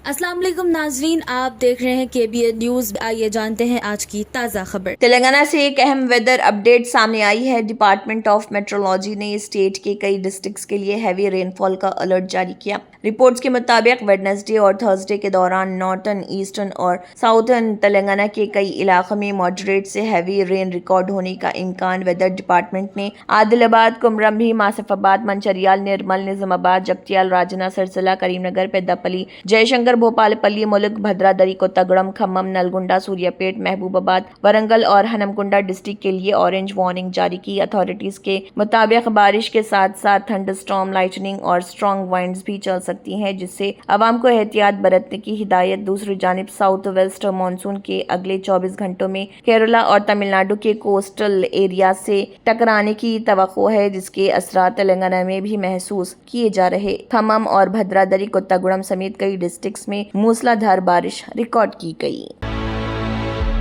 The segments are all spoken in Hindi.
अस्सलाम वालेकुम नाजरीन, आप देख रहे हैं KBN न्यूज़। आइए जानते हैं आज की ताज़ा खबर। तेलंगाना से एक अहम वेदर अपडेट सामने आई है। डिपार्टमेंट ऑफ मेट्रोलॉजी ने स्टेट के कई डिस्ट्रिक्ट्स के लिए हैवी रेनफॉल का अलर्ट जारी किया। रिपोर्ट्स के मुताबिक वेडनेसडे और थर्सडे के दौरान नॉर्थन, ईस्टर्न और साउथर्न तेलंगाना के कई इलाकों में मॉडरेट से हैवी रेन रिकॉर्ड होने का इम्कान वेदर डिपार्टमेंट ने आदिलाबाद, कुमरम भी, मासिफाबाद, मंचरियाल, निर्मल, निजामाबाद, जगतियाल, राजना, सिरसिला, करीमनगर, पेद्दापल्ली, जयशंकर, भोपालपल्ली, मुलुक, भद्रादरी, कोत्तागुड़म, खम्मम, नलगुंडा, सूर्यापेट, महबूबाबाद, वरंगल और हनमकुंडा डिस्ट्रिक्ट के लिए ऑरेंज वार्निंग जारी की। अथॉरिटीज के मुताबिक बारिश के साथ साथ थंडरस्टॉर्म, लाइटनिंग और स्ट्रॉन्ग वाइंड्स भी चल सकती हैं, जिससे आवाम को एहतियात बरतने की हिदायत। दूसरी जानिब साउथ वेस्ट मानसून के अगले 24 घंटों में केरला और तमिलनाडु के कोस्टल एरिया से टकराने की तवक्को है, जिसके असरात तेलंगाना में भी महसूस किए जा रहे। खम्मम और भद्रादरी, कोत्तागुड़म समेत कई डिस्ट्रिक्ट्स में मूसलाधार बारिश रिकॉर्ड की गई।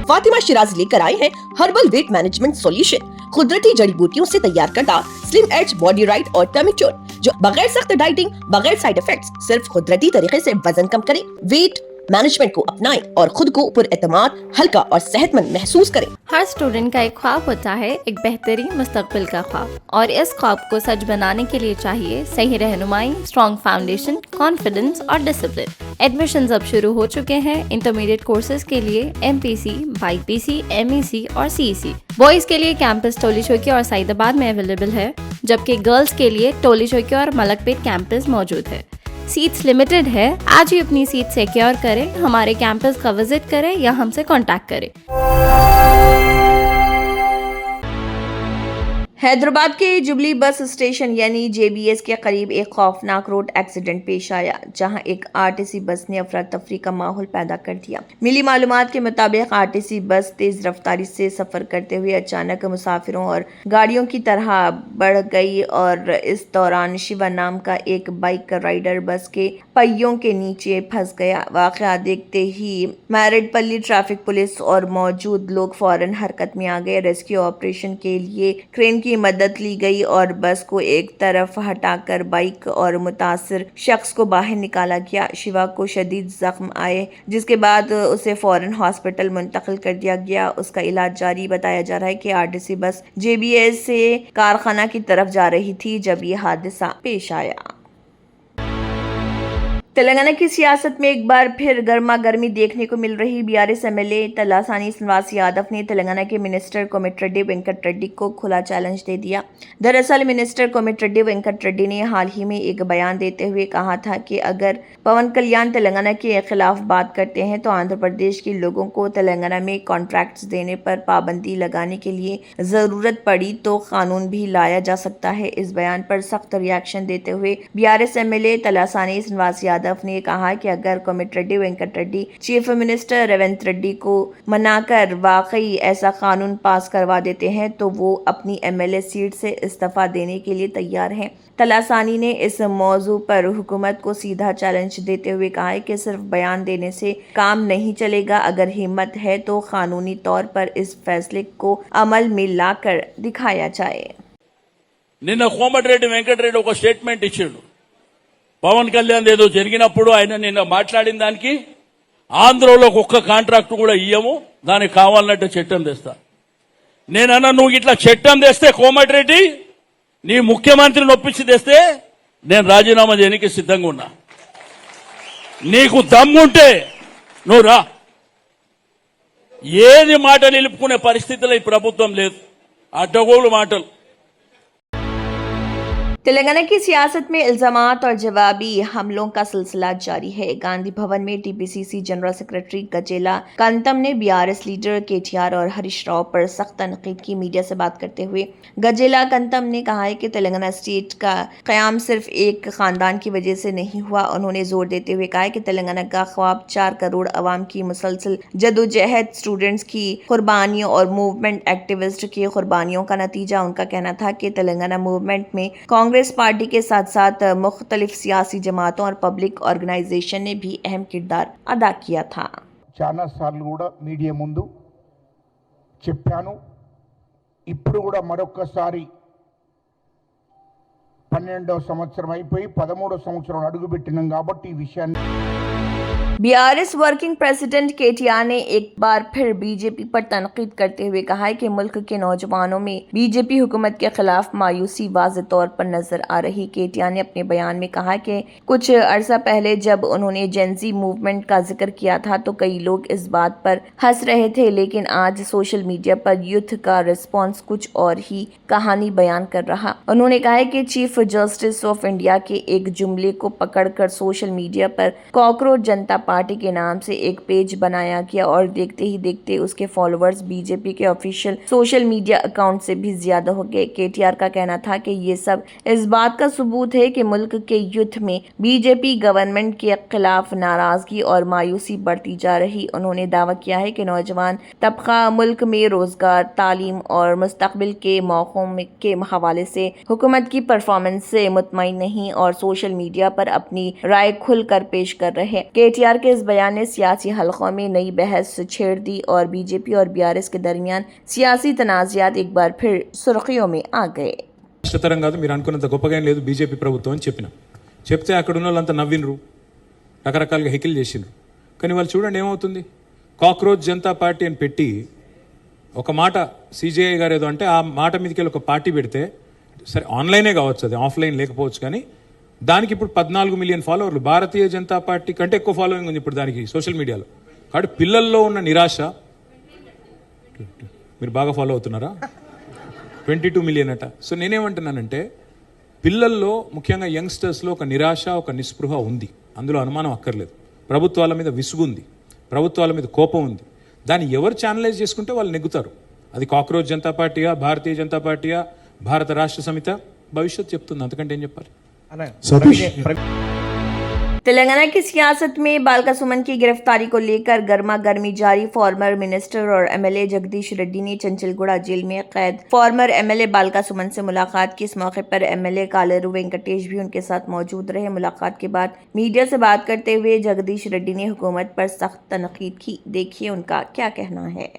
फातिमा शिराज लेकर आए हैं हर्बल वेट मैनेजमेंट सॉल्यूशन। कुदरती जड़ी बूटियों से तैयार करता स्लिम एज बॉडी राइट और टर्मिचोर, जो बगैर सख्त डाइटिंग, बगैर साइड इफेक्ट्स, सिर्फ कुदरती तरीके से वजन कम करे। वेट मैनेजमेंट को अपनाएं और खुद को पुरएतमाद, हल्का और सेहतमंद महसूस करें। हर स्टूडेंट का एक ख्वाब होता है, एक बेहतरीन मुस्तकबिल का ख्वाब, और इस ख्वाब को सच बनाने के लिए चाहिए सही रहनुमाई, स्ट्रॉन्ग फाउंडेशन, कॉन्फिडेंस और डिसिप्लिन। एडमिशंस अब शुरू हो चुके हैं इंटरमीडिएट कोर्सेज के लिए MPC, BPC, MEC और CEC। बॉयज के लिए कैंपस टोली चौकी और सईदाबाद में अवेलेबल है, जबकि गर्ल्स के लिए टोली चौकी और मलकपेट कैंपस मौजूद है। सीट्स लिमिटेड है। आज ही अपनी सीट सिक्योर करें, हमारे कैंपस का विजिट करें या हमसे कांटेक्ट करें। हैदराबाद के जुबली बस स्टेशन यानी JBS के करीब एक खौफनाक रोड एक्सीडेंट पेश आया, जहां एक RTC बस ने अफरा तफरी का माहौल पैदा कर दिया। मिली मालूमात के मुताबिक RTC बस तेज रफ्तारी से सफर करते हुए अचानक मुसाफिरों और गाड़ियों की तरह बढ़ गई और इस दौरान शिवा नाम का एक बाइक राइडर बस के पहियों के नीचे फंस गया। वाकया देखते ही मैरडपल्ली ट्रैफिक पुलिस और मौजूद लोग फौरन हरकत में आ गए। रेस्क्यू ऑपरेशन के लिए क्रेन की मदद ली गई और बस को एक तरफ हटाकर बाइक और मुतासिर शख्स को बाहर निकाला गया। शिवा को शदीद जख्म आए, जिसके बाद उसे फौरन हॉस्पिटल मुंतकिल कर दिया गया। उसका इलाज जारी। बताया जा रहा है कि RTC बस JBS से कारखाना की तरफ जा रही थी जब ये हादसा पेश आया। तेलंगाना की सियासत में एक बार फिर गर्मा गर्मी देखने को मिल रही। BRS MLA तलासानी श्रीनिवास यादव ने तेलंगाना के मिनिस्टर कोमटिरेड्डी वेंकट रेड्डी को खुला चैलेंज दे दिया। दरअसल मिनिस्टर कोमटिरेड्डी वेंकट रेड्डी ने हाल ही में एक बयान देते हुए कहा था कि अगर पवन कल्याण तेलंगाना के खिलाफ बात करते हैं तो आंध्र प्रदेश के लोगों को तेलंगाना में कॉन्ट्रैक्ट्स देने पर पाबंदी लगाने के लिए जरूरत पड़ी तो कानून भी लाया जा सकता है। इस बयान पर सख्त रिएक्शन देते हुए BRS MLA तलासानी श्रीनिवास यादव ने कहा कि अगर कोमटिरेड्डी वेंकट रेड्डी चीफ मिनिस्टर रेवंत रेड्डी को मनाकर वाकई ऐसा कानून पास करवा देते हैं तो वो अपनी MLA सीट से इस्तीफा देने के लिए तैयार हैं। तलासानी ने इस मौजू पर हुकूमत को सीधा चैलेंज देते हुए कहा है कि सिर्फ बयान देने से काम नहीं चलेगा, अगर हिम्मत है तो कानूनी तौर पर इस फैसले को अमल में लाकर दिखाया जाए। నిన్న కోమటిరెడ్డి వెంకటరెడ్డి ఒక స్టేట్మెంట్ ఇచ్చాడు. పవన్ కళ్యాణ్ ఏదో జరిగినప్పుడు ఆయన నిన్న మాట్లాడిన దానికి ఆంధ్రలో ఒక్క కాంట్రాక్ట్ కూడా ఇయ్యము, దానికి కావాలన్నట్టు చట్టం తెస్తా. నేనన్నా నువ్వు ఇట్లా చట్టం తెస్తే కోమటిరెడ్డి నీ ముఖ్యమంత్రిని ఒప్పించి తెస్తే నేను రాజీనామా చేయడానికి సిద్ధంగా ఉన్నా. నీకు దమ్ముంటే నువ్వు రా. ఏది మాట నిలుపుకునే పరిస్థితిలో ఈ ప్రభుత్వం లేదు. అడ్డగోలు మాటలు. तेलंगाना की सियासत में इल्जामात और जवाबी हमलों का सिलसिला जारी है। गांधी भवन में TPCC जनरल सेक्रेटरी गजेला कांतम ने BRS लीडर KTR और हरीश राव पर सख्त तनकीद की। मीडिया से बात करते हुए गजेला कांतम ने कहा है कि तेलंगाना स्टेट का क़याम सिर्फ एक खानदान की वजह से नहीं हुआ। उन्होंने जोर देते हुए कहा कि तेलंगाना का ख्वाब 4 करोड़ अवाम की मुसलसल जदोजहद, स्टूडेंट्स की कुर्बानियों और मूवमेंट एक्टिविस्ट की कुर्बानियों का नतीजा। उनका कहना था कि तेलंगाना मूवमेंट में कांग्रेस पार्टी के साथ साथ मुख्तलिफ सियासी जमातों और पब्लिक ऑर्गेनाइजेशन ने भी अहम किरदार अदा किया था। చాలా సార్లు కూడా మీడియా ముందు చెప్పాను, ఇప్పుడు కూడా మరొకసారి 12వ సంవత్సరం అయిపోయి 13వ సంవత్సరం అడుగుపెట్టినాం కాబట్టి ఈ విషయాన్ని बीआरएस वर्किंग प्रेसिडेंट केटीआर ने एक बार फिर बीजेपी पर तनकीद करते हुए कहा है कि मुल्क के नौजवानों में बीजेपी हुकूमत के खिलाफ मायूसी वाज़ेह तौर पर नजर आ रही। केटीआर ने अपने बयान में कहा कि कुछ अरसा पहले जब उन्होंने जेनजी मूवमेंट का जिक्र किया था तो कई लोग इस बात पर हंस रहे थे, लेकिन आज सोशल मीडिया पर यूथ का रिस्पॉन्स कुछ और ही कहानी बयान कर रहा। उन्होंने कहा है कि चीफ जस्टिस ऑफ इंडिया के एक जुमले को पकड़कर सोशल मीडिया पर कॉकरोच जनता पार्टी के नाम से एक पेज बनाया गया और देखते ही देखते उसके फॉलोअर्स बीजेपी के ऑफिशियल सोशल मीडिया अकाउंट से भी ज्यादा हो गए। केटीआर का कहना था कि ये सब इस बात का सबूत है कि मुल्क के यूथ में बीजेपी गवर्नमेंट के खिलाफ नाराजगी और मायूसी बढ़ती जा रही। उन्होंने दावा किया है कि नौजवान तबका मुल्क में रोजगार, तालीम और मुस्तकबिल के मौकों के हवाले से हुकूमत की परफॉर्मेंस से मुतमईन नहीं और सोशल मीडिया पर अपनी राय खुलकर पेश कर रहे। केटीआर के इस बयान ने सियासी हलकों में नई बहस छेड़ दी और बीजेपी और बीआरएस के दरमियान सियासी तनाज़ात एक बार फिर सुर्खियों में आ गए। కష్టతరం కాదు, మీరు అనుకున్నంత గొప్పగా ఏం లేదు బీజేపీ ప్రభుత్వం అని చెప్పిన చెప్తే అక్కడ ఉన్న వాళ్ళంతా నవ్వినరు, రకరకాలుగా హెకిల్ చేసిండ్రు. కానీ వాళ్ళు చూడండి ఏమవుతుంది, కాక్రోచ్ జనతా పార్టీ అని పెట్టి ఒక మాట సిజేఐ గారు ఏదో అంటే ఆ మాట మీదకి వెళ్ళి ఒక పార్టీ పెడితే, సరే ఆన్లైనే కావచ్చు, అది ఆఫ్లైన్ లేకపోవచ్చు, కానీ దానికి ఇప్పుడు 14 మిలియన్ ఫాలోవర్లు, భారతీయ జనతా పార్టీ కంటే ఎక్కువ ఫాలోయింగ్ ఉంది ఇప్పుడు దానికి సోషల్ మీడియాలో. కాబట్టి పిల్లల్లో ఉన్న నిరాశ, మీరు బాగా ఫాలో అవుతున్నారా, 22 మిలియన్ అట. సో నేనేమంటున్నానంటే పిల్లల్లో ముఖ్యంగా యంగ్స్టర్స్లో ఒక నిరాశ, ఒక నిస్పృహ ఉంది, అందులో అనుమానం అక్కర్లేదు. ప్రభుత్వాల మీద విసుగుంది, ప్రభుత్వాల మీద కోపం ఉంది. దాన్ని ఎవరు ఛానలైజ్ చేసుకుంటే వాళ్ళు నెగ్గుతారు. అది కాక్రోచ్ జనతా పార్టీయా, భారతీయ జనతా పార్టీయా, భారత రాష్ట్ర సమిత, భవిష్యత్తు చెప్తుంది. అంతకంటే ఏం చెప్పాలి. तेलंगाना की सियासत में बालका सुमन की गिरफ्तारी को लेकर गर्मा गर्मी जारी। फॉर्मर मिनिस्टर और एमएलए जगदीश रेड्डी ने चंचलगुड़ा जेल में कैद फॉर्मर एमएलए बालका सुमन से मुलाकात की। इस मौके पर एमएलए कालेरू वेंकटेश भी उनके साथ मौजूद रहे। मुलाकात के बाद मीडिया से बात करते हुए जगदीश रेड्डी ने हुकूमत पर सख्त तनकीद की। देखिए उनका क्या कहना है।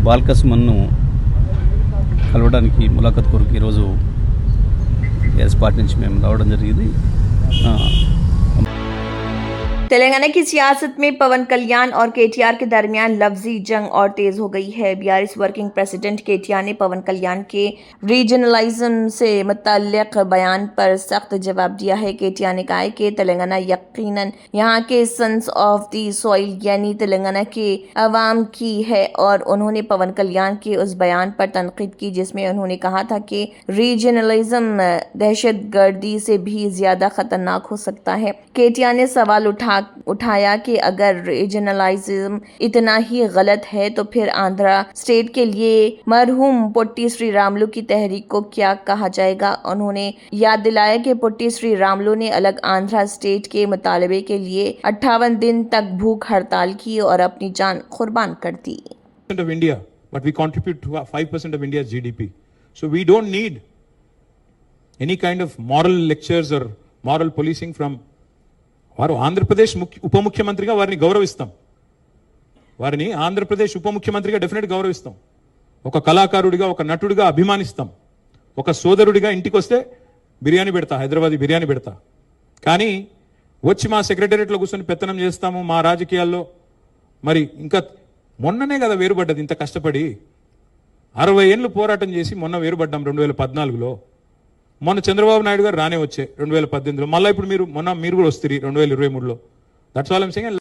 బాల్క సుమన్ను కలవడానికి ములాఖత్ కొరకు ఈరోజు టీఆర్ఎస్ పార్టీ నుంచి మేము రావడం జరిగింది. तेलंगाना की सियासत में पवन कल्याण और केटीआर के दरमियान लफ्जी जंग और तेज हो गई है। बीआरएस वर्किंग प्रेसिडेंट केटीआर ने पवन कल्याण के रीजनलाइज्म से मुतल्लिक बयान पर सख्त जवाब दिया है। केटीआर ने कहा है कि तेलंगाना यकीनन यहाँ के सन्स ऑफ द सॉइल यानी तेलंगाना के अवाम की है और उन्होंने पवन कल्याण के उस बयान पर तनकीद की जिसमें उन्होंने कहा था कि रीजनलिज्म दहशतगर्दी से भी ज्यादा खतरनाक हो सकता है। केटीआर ने सवाल उठाया कि अगर रीजनलाइज्म इतना ही गलत है तो फिर आंध्रा स्टेट के लिए मरहूम पोट्टी श्री रामुलु की तहरीक को क्या कहा जाएगा। उन्होंने याद दिलाया कि पोट्टी श्री रामुलु ने अलग आंध्रा स्टेट के मुतालबे के लिए 58 दिन तक भूख हड़ताल की और अपनी जान कुर्बान कर दी। of India, but we contribute to 5% of India's GDP. So we don't need any kind of moral lectures or moral policing from వారు ఆంధ్రప్రదేశ్ ఉప ముఖ్యమంత్రిగా వారిని గౌరవిస్తాం, వారిని ఆంధ్రప్రదేశ్ ఉప ముఖ్యమంత్రిగా డెఫినెట్ గౌరవిస్తాం, ఒక కళాకారుడిగా, ఒక నటుడిగా అభిమానిస్తాం, ఒక సోదరుడిగా ఇంటికి వస్తే బిర్యానీ పెడతా, హైదరాబాదీ బిర్యానీ పెడతా. కానీ వచ్చి మా సెక్రటేరియట్లో కూర్చొని పెత్తనం చేస్తాము మా రాజకీయాల్లో. మరి ఇంకా మొన్ననే కదా వేరుపడ్డది, ఇంత కష్టపడి 60 ఏళ్ళు పోరాటం చేసి మొన్న వేరుపడ్డాం 2014లో. మొన్న చంద్రబాబు నాయుడు గారు రానే వచ్చే 2018లో, మళ్ళీ ఇప్పుడు మీరు కూడా వస్తారు 2023లో. That's all I am saying.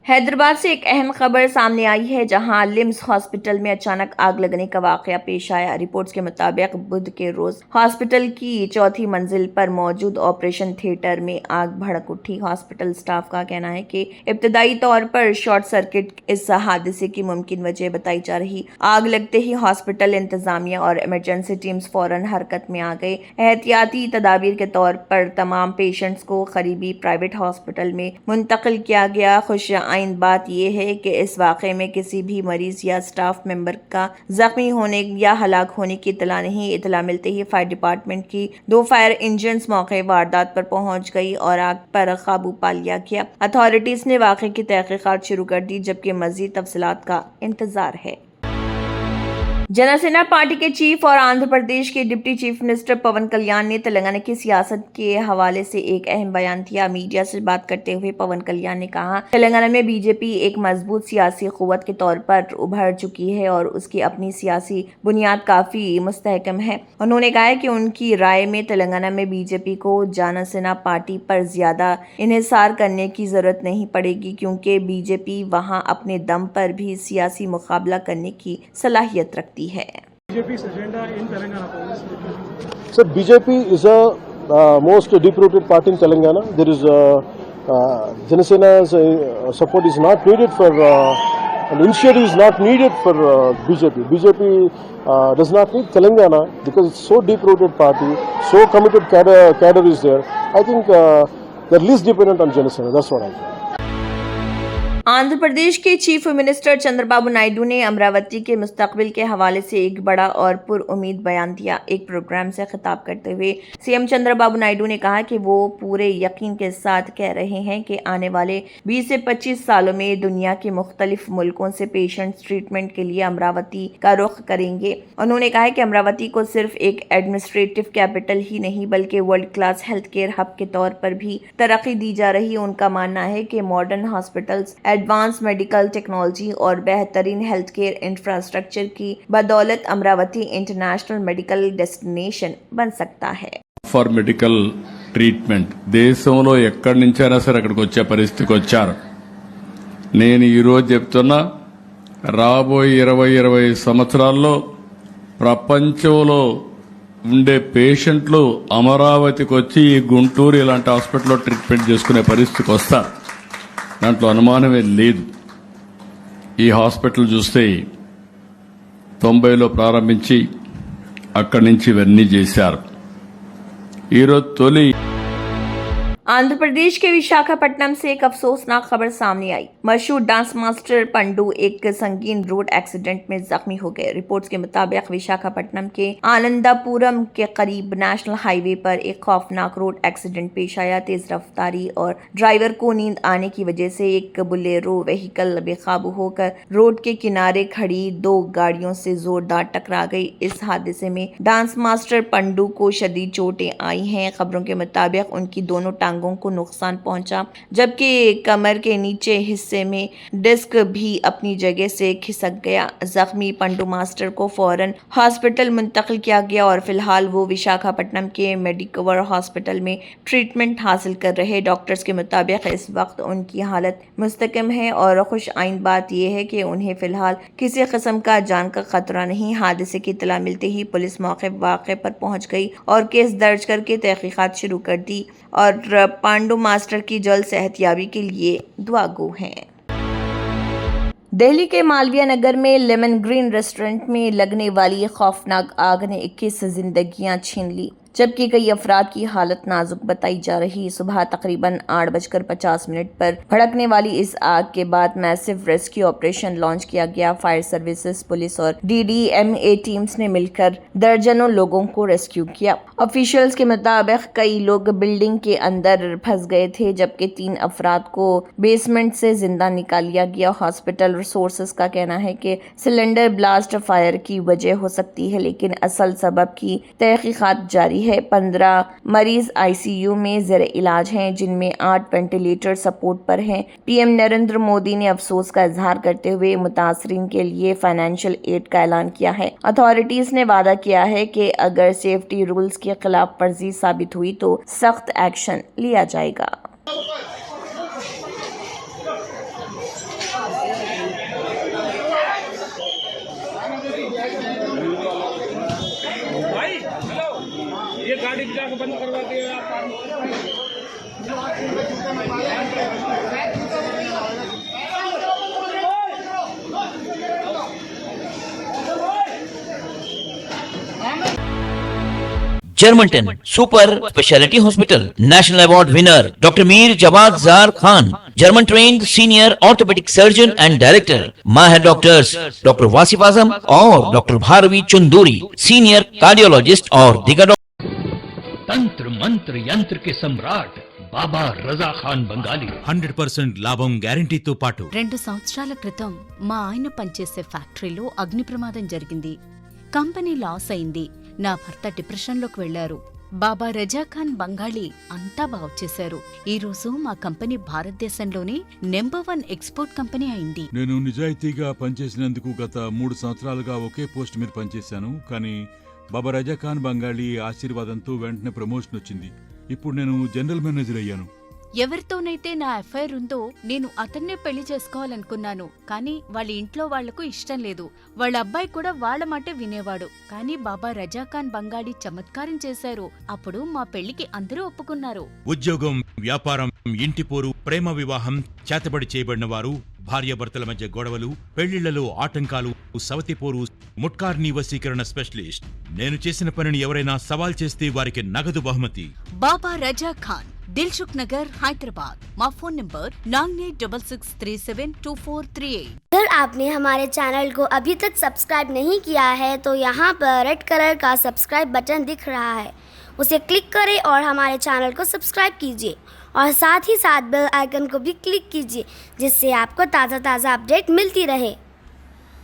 Hyderabad से एक अहम खबर सामने आई है जहां लिम्स हॉस्पिटल में अचानक आग लगने का वाकया पेश आया। रिपोर्ट्स के मुताबिक बुध के रोज हॉस्पिटल की 4थी मंजिल पर मौजूद ऑपरेशन थिएटर में आग भड़क उठी। हॉस्पिटल स्टाफ का कहना है कि इब्तदाई तौर पर शॉर्ट सर्किट इस हादसे की मुमकिन वजह बताई जा रही। आग लगते ही हॉस्पिटल इंतजामिया और इमरजेंसी टीम्स फौरन हरकत में आ गए। एहतियाती तदाबीर के तौर पर तमाम पेशेंट्स को करीबी प्राइवेट हॉस्पिटल में मुंतकिल किया गया। खुश आइंद बात यह है कि इस वाक़े में किसी भी मरीज या स्टाफ मेंबर का जख्मी होने या हलाक होने की इतला नहीं। इतला मिलते ही फायर डिपार्टमेंट की 2 फायर इंजन्स मौके वारदात पर पहुंच गई और आग पर काबू पा लिया गया। अथॉरिटीज ने वाक़े की तहकीकात शुरू कर दी जबकि मज़ीद तफसीलात का इंतजार है। जनसेना पार्टी के चीफ और आंध्र प्रदेश के डिप्टी चीफ मिनिस्टर पवन कल्याण ने तेलंगाना की सियासत के हवाले से एक अहम बयान दिया। मीडिया से बात करते हुए पवन कल्याण ने कहा, तेलंगाना में बीजेपी एक मजबूत सियासी कुव्वत के तौर पर उभर चुकी है और उसकी अपनी सियासी बुनियाद काफी मुस्तहकम है। उन्होंने कहा कि उनकी राय में तेलंगाना में बीजेपी को जनसेना पार्टी पर ज्यादा इन्हिसार करने की जरूरत नहीं पड़ेगी, क्योंकि बीजेपी वहां अपने दम पर भी सियासी मुकाबला करने की सलाहियत रखती है। Sir, BJP is a most deep-rooted party in Telangana. There is Janasena's support is not needed for and initiative is not needed for BJP. BJP does not need Telangana because it's so deep-rooted party, so committed cadre is there. I think they're least dependent on Janasena. That's what I think. Andhra Pradesh के चीफ मिनिस्टर चंद्रबाबू नायडू ने अमरावती के मुस्तकबिल के हवाले से एक बड़ा और पुरउम्मीद बयान दिया। एक प्रोग्राम से खिताब करते हुए सीएम चंद्रबाबू नायडू ने कहा कि वो पूरे यकीन के साथ कह रहे हैं कि आने वाले 20 से 25 सालों में दुनिया के मुख्तलिफ मुल्कों से पेशेंट्स ट्रीटमेंट के लिए अमरावती का रुख करेंगे। उन्होंने कहा कि अमरावती को सिर्फ एक एडमिनिस्ट्रेटिव कैपिटल ही नहीं बल्कि world class health care hub के तौर पर भी तरक्की दी जा रही। उनका मानना है कि modern hospitals, advance medical technology और बेहतरीन हेल्थ केयर इंफ्रास्ट्रक्चर की बदौलत अमरावती इंटरनेशनल मेडिकल डेस्टिनेशन बन सकता है। ఫర్ మెడికల్ ట్రీట్మెంట్ దేశంలో ఎక్కడి నుంచైనా సరే అక్కడికి వచ్చే పరిస్థితికి వచ్చారు. నేను ఈరోజు చెప్తున్నా, రాబోయే 20 సంవత్సరాల్లో ప్రపంచంలో ఉండే పేషెంట్లు అమరావతికి వచ్చి ఈ గుంటూరు ఇలాంటి హాస్పిటల్లో ట్రీట్మెంట్ చేసుకునే పరిస్థితికి వస్తారు. దాంట్లో అనుమానమే లేదు. ఈ హాస్పిటల్ చూస్తే 90లో ప్రారంభించి అక్కడి నుంచి ఇవన్నీ చేశారు. ఈరోజు తొలి आंध्र प्रदेश के विशाखापट्टनम से एक अफसोसनाक खबर सामने आई। मशहूर डांस मास्टर पंडू एक संगीन रोड एक्सीडेंट में जख्मी हो गए। रिपोर्ट्स के मुताबिक विशाखापट्टनम के आनंदापुरम के करीब नेशनल हाईवे पर एक खौफनाक रोड एक्सीडेंट पेश आया। तेज रफ्तारी और ड्राइवर को नींद आने की वजह से एक बुलेरो व्हीकल बेकाबू होकर रोड के किनारे खड़ी 2 गाड़ियों से जोरदार टकरा गई। इस हादसे में डांस मास्टर पंडू को शदीद चोटें आई हैं। खबरों के मुताबिक उनकी दोनों टांगों को नुकसान पहुंचा, जबकि कमर के नीचे हिस्से में डिस्क भी अपनी जगह से खिसक गया। जख्मी पंडू मास्टर को फौरन हॉस्पिटल मुंतकिल किया गया और फिलहाल वो विशाखापट्टनम के मेडिकवर हॉस्पिटल में ट्रीटमेंट हासिल कर रहे। डॉक्टर्स के मुताबिक इस वक्त उनकी हालत मुस्तकम है और खुश आइन बात यह है कि उन्हें फिलहाल किसी किस्म का जान का खतरा नहीं। हादसे की इत्तला मिलते ही पुलिस वाक़े पर पहुंच गई और केस दर्ज करके तहकीकात शुरू कर दी और पांडू मास्टर की जल्द सेहतयाबी के लिए दुआगो हैं। दिल्ली के मालवीय नगर में लेमन ग्रीन रेस्टोरेंट में लगने वाली खौफनाक आग ने 21 जिंदगियां छीन ली, जबकि कई अफराद की हालत नाजुक बताई जा रही। सुबह तकरीबन 8:50 पर भड़कने वाली इस आग के बाद मैसिव रेस्क्यू ऑपरेशन लॉन्च किया गया। फायर सर्विसेज, पुलिस और DDMA टीम्स ने मिलकर दर्जनों लोगों को रेस्क्यू किया। ऑफिशियल्स के मुताबिक कई लोग बिल्डिंग के अंदर फंस गए थे, जबकि 3 अफराद को बेसमेंट से जिंदा निकाल लिया गया। हॉस्पिटल रिसोर्सेज का कहना है कि सिलेंडर ब्लास्ट फायर की वजह हो सकती है, लेकिन असल सबब की तहकीकात जारी है। 15 मरीज ICU में ज़ेर इलाज हैं, जिनमें 8 वेंटिलेटर सपोर्ट पर हैं। PM नरेंद्र मोदी ने अफसोस का इजहार करते हुए मुतासरीन के लिए फाइनेंशियल एड का ऐलान किया है। अथॉरिटीज ने वादा किया है कि अगर सेफ्टी रूल्स की खिलाफ वर्जी साबित हुई तो सख्त एक्शन लिया जाएगा। ये गाड़ी जाकर बंद करवा दिए Germanten super specialty hospital, national award winner doctor Mir Jawad Zar Khan, German trained senior orthopaedic surgeon and director, माहिर डॉक्टर्स डॉक्टर वासिफ आजम और doctor Bharvi Chanduri, senior cardiologist और दीगर तंत्र मंत्र यंत्र के सम्राट బాబా రజా ఖాన్ బంగాలి 100% లాభం గ్యారంటీతో పాటు 2 సంవత్సరాల క్రితం మా ఆయన పనిచేసే ఫ్యాక్టరీలో అగ్ని ప్రమాదం జరిగింది. కంపెనీ లాస్ అయింది. నా భర్త డిప్రెషన్లోకి వెళ్లారు. బాబా రజాఖాన్ బంగాళీ అంతా బాగు చేశారు. ఈ రోజు మా కంపెనీ భారతదేశంలోనే నెంబర్ 1 ఎక్స్పోర్ట్ కంపెనీ అయింది. నేను నిజాయితీగా పనిచేసినందుకు గత 3 సంవత్సరాలుగా ఒకే పోస్ట్ మీద పనిచేశాను. కానీ బాబా రజాఖాన్ బంగాళీ ఆశీర్వాదంతో వెంటనే ప్రమోషన్ వచ్చింది. ఇప్పుడు నేను జనరల్ మేనేజర్ అయ్యాను. ఎవరితోనైతే నా ఎఫ్ఐఆర్ ఉందో నేను అతన్నే పెళ్లి చేసుకోవాలనుకున్నాను. కానీ వాళ్ళ ఇంట్లో వాళ్లకు ఇష్టం లేదు. వాళ్ళ అబ్బాయి కూడా వాళ్ళ మాట వినేవాడు. కానీ బాబా రజాఖాన్ బంగాళీ చమత్కారం చేశారు. అప్పుడు మా పెళ్లికి అందరూ ఒప్పుకున్నారు. ఉద్యోగం, వ్యాపారం, ఇంటి పోరు, ప్రేమ వివాహం, చేతబడి చేయబడిన వారు, భార్యాభర్తల మధ్య గొడవలు, పెళ్లిళ్లలో ఆటంకాలు, సవతిపోరు, ముట్కార్నీ వశీకరణ స్పెషలిస్ట్. నేను చేసిన పనిని ఎవరైనా సవాల్ చేస్తే వారికి నగదు బహుమతి. బాబా రజాఖాన్, दिलसुख नगर, हैदराबाद। माँ फोन नंबर 9866372438। अगर आपने हमारे चैनल को अभी तक सब्सक्राइब नहीं किया है तो यहाँ पर रेड कलर का सब्सक्राइब बटन दिख रहा है, उसे क्लिक करें और हमारे चैनल को सब्सक्राइब कीजिए और साथ ही साथ बेल आइकन को भी क्लिक कीजिए, जिससे आपको ताज़ा अपडेट मिलती रहे।